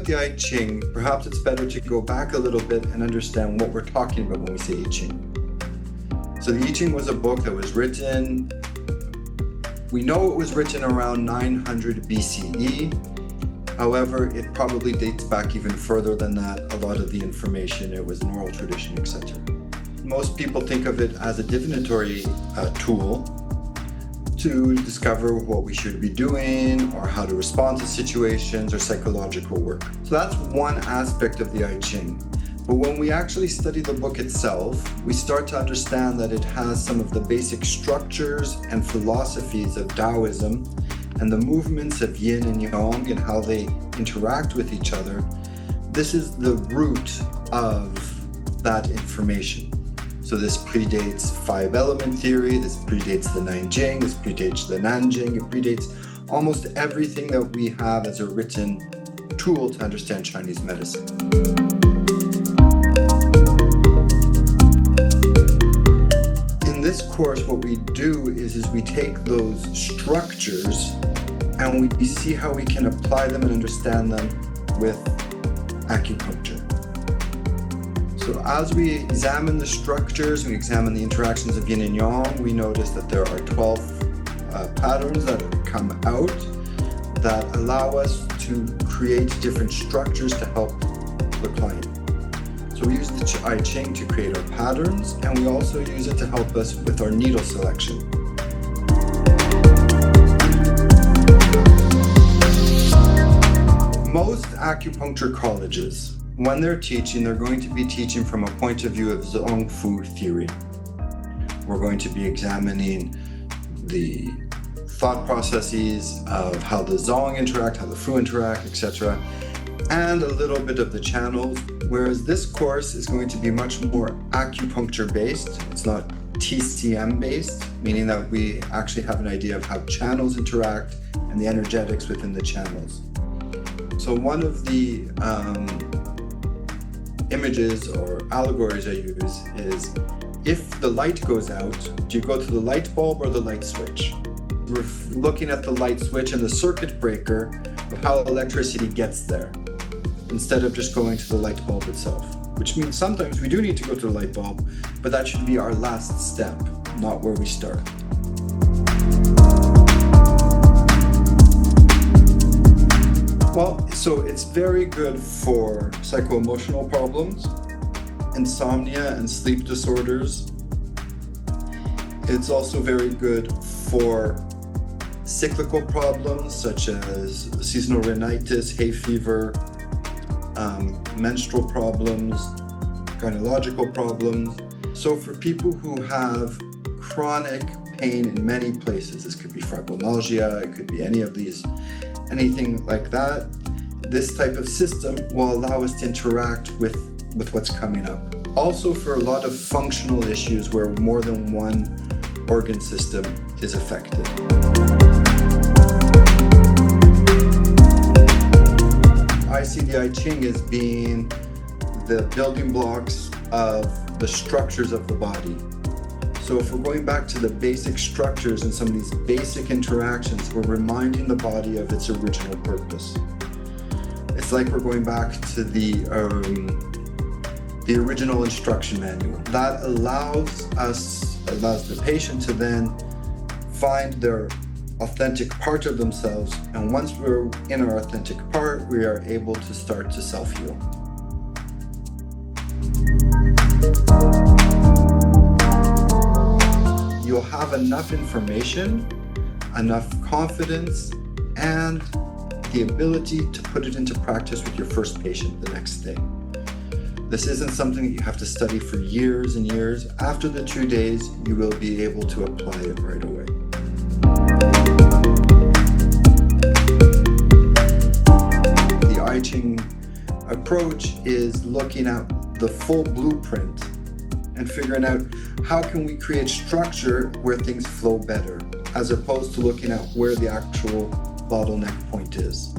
the I Ching, perhaps it's better to go back a little bit and understand what we're talking about when we say I Ching. So the I Ching was a book that was written, we know it was written around 900 BCE. However, it probably dates back even further than that. A lot of the information, it was an oral tradition, etc. Most people think of it as a divinatory tool to discover what we should be doing or how to respond to situations or psychological work. So that's one aspect of the I Ching. But when we actually study the book itself, we start to understand that it has some of the basic structures and philosophies of Taoism and the movements of yin and yang and how they interact with each other. This is the root of that information. So this predates five-element theory, this predates the Nanjing, this predates the Nanjing, it predates almost everything that we have as a written tool to understand Chinese medicine. In this course, what we do is we take those structures and we see how we can apply them and understand them with acupuncture. So as we examine the structures, we examine the interactions of yin and yang, we notice that there are 12 patterns that come out that allow us to create different structures to help the client. So we use the I Ching to create our patterns, and we also use it to help us with our needle selection. Most acupuncture colleges, when they're teaching, they're going to be teaching from a point of view of Zong Fu theory. We're going to be examining the thought processes of how the Zong interact, how the Fu interact, etc., and a little bit of the channels, whereas this course is going to be much more acupuncture based. It's not TCM based, meaning that we actually have an idea of how channels interact and the energetics within the channels. So one of the images or allegories I use is, if the light goes out, do you go to the light bulb or the light switch? We're looking at the light switch and the circuit breaker of how electricity gets there, instead of just going to the light bulb itself. Which means sometimes we do need to go to the light bulb, but that should be our last step, not where we start. Well, so it's very good for psycho-emotional problems, insomnia and sleep disorders. It's also very good for cyclical problems such as seasonal rhinitis, hay fever, menstrual problems, gynecological problems. So for people who have chronic pain in many places, this could be fibromyalgia, it could be any of these, anything like that, this type of system will allow us to interact with what's coming up. Also for a lot of functional issues where more than one organ system is affected. I see the I Ching as being the building blocks of the structures of the body. So if we're going back to the basic structures and some of these basic interactions, we're reminding the body of its original purpose. It's like we're going back to the original instruction manual. That allows the patient to then find their authentic part of themselves, and once we're in our authentic part, we are able to start to self-heal. You'll have enough information, enough confidence, and the ability to put it into practice with your first patient the next day. This isn't something that you have to study for years and years. After the 2 days, you will be able to apply it right away. The I Ching approach is looking at the full blueprint and figuring out how can we create structure where things flow better, as opposed to looking at where the actual bottleneck point is.